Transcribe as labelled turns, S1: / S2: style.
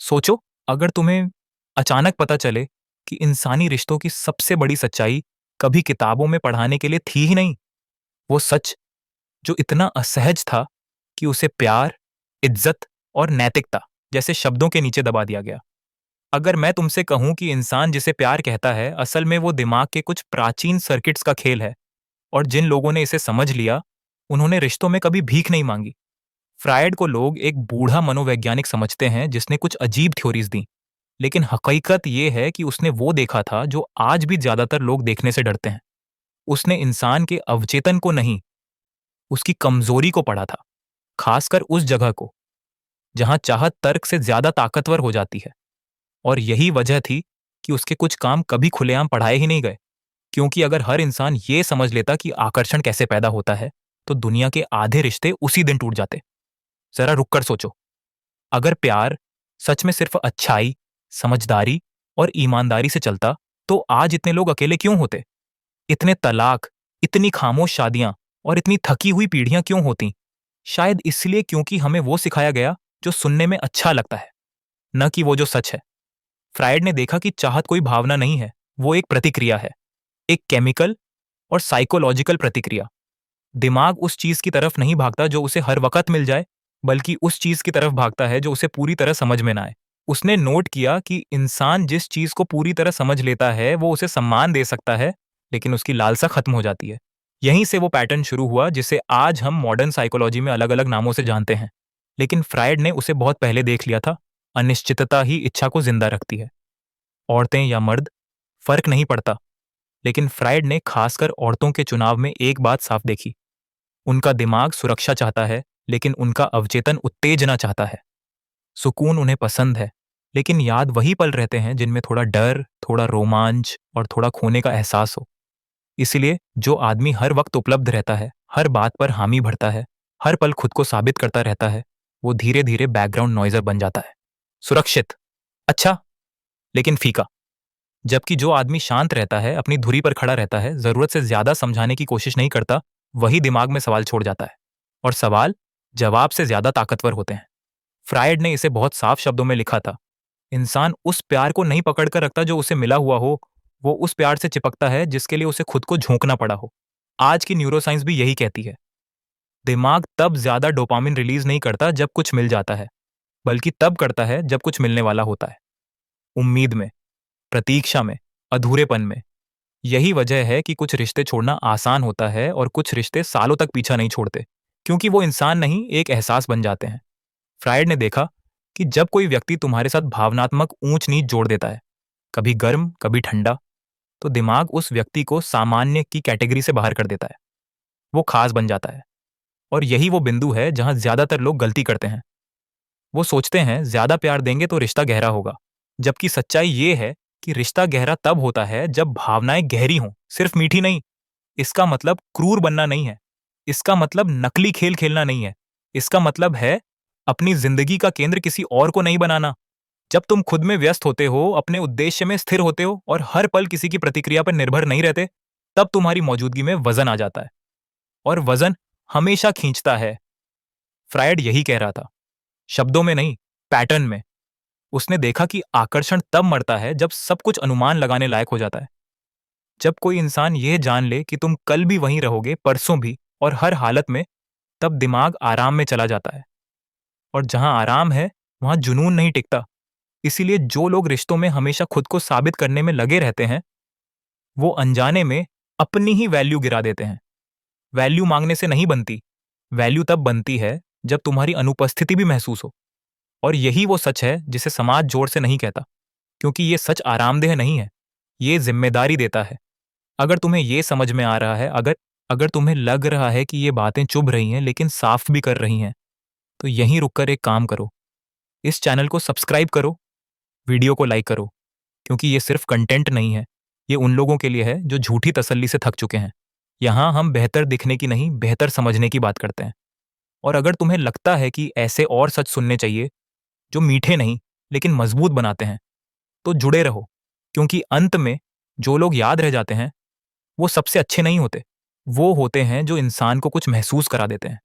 S1: सोचो, अगर तुम्हें अचानक पता चले कि इंसानी रिश्तों की सबसे बड़ी सच्चाई कभी किताबों में पढ़ाने के लिए थी ही नहीं। वो सच जो इतना असहज था कि उसे प्यार, इज्जत और नैतिकता जैसे शब्दों के नीचे दबा दिया गया। अगर मैं तुमसे कहूं कि इंसान जिसे प्यार कहता है असल में वो दिमाग के कुछ प्राचीन सर्किट्स का खेल है, और जिन लोगों ने इसे समझ लिया उन्होंने रिश्तों में कभी भीख नहीं मांगी। फ्रायड को लोग एक बूढ़ा मनोवैज्ञानिक समझते हैं जिसने कुछ अजीब थ्योरीज दी, लेकिन हकीकत ये है कि उसने वो देखा था जो आज भी ज्यादातर लोग देखने से डरते हैं। उसने इंसान के अवचेतन को नहीं, उसकी कमजोरी को पढ़ा था, खासकर उस जगह को जहां चाहत तर्क से ज्यादा ताकतवर हो जाती है। और यही वजह थी कि उसके कुछ काम कभी खुलेआम पढ़ाए ही नहीं गए, क्योंकि अगर हर इंसान ये समझ लेता कि आकर्षण कैसे पैदा होता है तो दुनिया के आधे रिश्ते उसी दिन टूट जाते। जरा रुक कर सोचो, अगर प्यार सच में सिर्फ अच्छाई, समझदारी और ईमानदारी से चलता तो आज इतने लोग अकेले क्यों होते? इतने तलाक, इतनी खामोश शादियां और इतनी थकी हुई पीढ़ियां क्यों होती? शायद इसलिए क्योंकि हमें वो सिखाया गया जो सुनने में अच्छा लगता है, न कि वो जो सच है। फ्रायड ने देखा कि चाहत कोई भावना नहीं है, वो एक प्रतिक्रिया है, एक केमिकल और साइकोलॉजिकल प्रतिक्रिया। दिमाग उस चीज की तरफ नहीं भागता जो उसे हर वक्त मिल जाए, बल्कि उस चीज की तरफ भागता है जो उसे पूरी तरह समझ में ना आए। उसने नोट किया कि इंसान जिस चीज को पूरी तरह समझ लेता है वो उसे सम्मान दे सकता है, लेकिन उसकी लालसा खत्म हो जाती है। यहीं से वो पैटर्न शुरू हुआ जिसे आज हम मॉडर्न साइकोलॉजी में अलग अलग नामों से जानते हैं, लेकिन फ्रायड ने उसे बहुत पहले देख लिया था। अनिश्चितता ही इच्छा को जिंदा रखती है। औरतें या मर्द, फर्क नहीं पड़ता, लेकिन फ्रायड ने खासकर औरतों के चुनाव में एक बात साफ देखी। उनका दिमाग सुरक्षा चाहता है, लेकिन उनका अवचेतन उत्तेजना चाहता है। सुकून उन्हें पसंद है, लेकिन याद वही पल रहते हैं जिनमें थोड़ा डर, थोड़ा रोमांच और थोड़ा खोने का एहसास हो। इसलिए जो आदमी हर वक्त उपलब्ध रहता है, हर बात पर हामी भरता है, हर पल खुद को साबित करता रहता है, वो धीरे धीरे बैकग्राउंड नॉइजर बन जाता है। सुरक्षित, अच्छा, लेकिन फीका। जबकि जो आदमी शांत रहता है, अपनी धुरी पर खड़ा रहता है, जरूरत से ज्यादा समझाने की कोशिश नहीं करता, वही दिमाग में सवाल छोड़ जाता है। और सवाल जवाब से ज्यादा ताकतवर होते हैं। फ्रायड ने इसे बहुत साफ शब्दों में लिखा था। इंसान उस प्यार को नहीं पकड़ कर रखता जो उसे मिला हुआ हो, वो उस प्यार से चिपकता है जिसके लिए उसे खुद को झोंकना पड़ा हो। आज की न्यूरोसाइंस भी यही कहती है। दिमाग तब ज्यादा डोपामिन रिलीज नहीं करता जब कुछ मिल जाता है, बल्कि तब करता है जब कुछ मिलने वाला होता है। उम्मीद में, प्रतीक्षा में, अधूरेपन में। यही वजह है कि कुछ रिश्ते छोड़ना आसान होता है और कुछ रिश्ते सालों तक पीछा नहीं छोड़ते, क्योंकि वो इंसान नहीं, एक एहसास बन जाते हैं। फ्रायड ने देखा कि जब कोई व्यक्ति तुम्हारे साथ भावनात्मक ऊंच नीच जोड़ देता है, कभी गर्म कभी ठंडा, तो दिमाग उस व्यक्ति को सामान्य की कैटेगरी से बाहर कर देता है। वो खास बन जाता है। और यही वो बिंदु है जहां ज्यादातर लोग गलती करते हैं। वो सोचते हैं ज्यादा प्यार देंगे तो रिश्ता गहरा होगा, जबकि सच्चाई ये है कि रिश्ता गहरा तब होता है जब भावनाएं गहरी हों, सिर्फ मीठी नहीं। इसका मतलब क्रूर बनना नहीं है, इसका मतलब नकली खेल खेलना नहीं है, इसका मतलब है अपनी जिंदगी का केंद्र किसी और को नहीं बनाना। जब तुम खुद में व्यस्त होते हो, अपने उद्देश्य में स्थिर होते हो और हर पल किसी की प्रतिक्रिया पर निर्भर नहीं रहते, तब तुम्हारी मौजूदगी में वजन आ जाता है। और वजन हमेशा खींचता है। फ्रायड यही कह रहा था, शब्दों में नहीं, पैटर्न में। उसने देखा कि आकर्षण तब मरता है जब सब कुछ अनुमान लगाने लायक हो जाता है। जब कोई इंसान यह जान ले कि तुम कल भी वहीं रहोगे, परसों भी और हर हालत में, तब दिमाग आराम में चला जाता है। और जहां आराम है वहां जुनून नहीं टिकता। इसीलिए जो लोग रिश्तों में हमेशा खुद को साबित करने में लगे रहते हैं, वो अनजाने में अपनी ही वैल्यू गिरा देते हैं। वैल्यू मांगने से नहीं बनती, वैल्यू तब बनती है जब तुम्हारी अनुपस्थिति भी महसूस हो। और यही वो सच है जिसे समाज जोर से नहीं कहता, क्योंकि ये सच आरामदेह नहीं है, ये जिम्मेदारी देता है। अगर तुम्हें ये समझ में आ रहा है, अगर अगर तुम्हें लग रहा है कि ये बातें चुभ रही हैं लेकिन साफ भी कर रही हैं, तो यहीं रुककर एक काम करो, इस चैनल को सब्सक्राइब करो, वीडियो को लाइक करो, क्योंकि ये सिर्फ कंटेंट नहीं है, ये उन लोगों के लिए है जो झूठी तसल्ली से थक चुके हैं। यहाँ हम बेहतर दिखने की नहीं, बेहतर समझने की बात करते हैं। और अगर तुम्हें लगता है कि ऐसे और सच सुनने चाहिए जो मीठे नहीं लेकिन मजबूत बनाते हैं, तो जुड़े रहो, क्योंकि अंत में जो लोग याद रह जाते हैं वो सबसे अच्छे नहीं होते, वो होते हैं जो इंसान को कुछ महसूस करा देते हैं।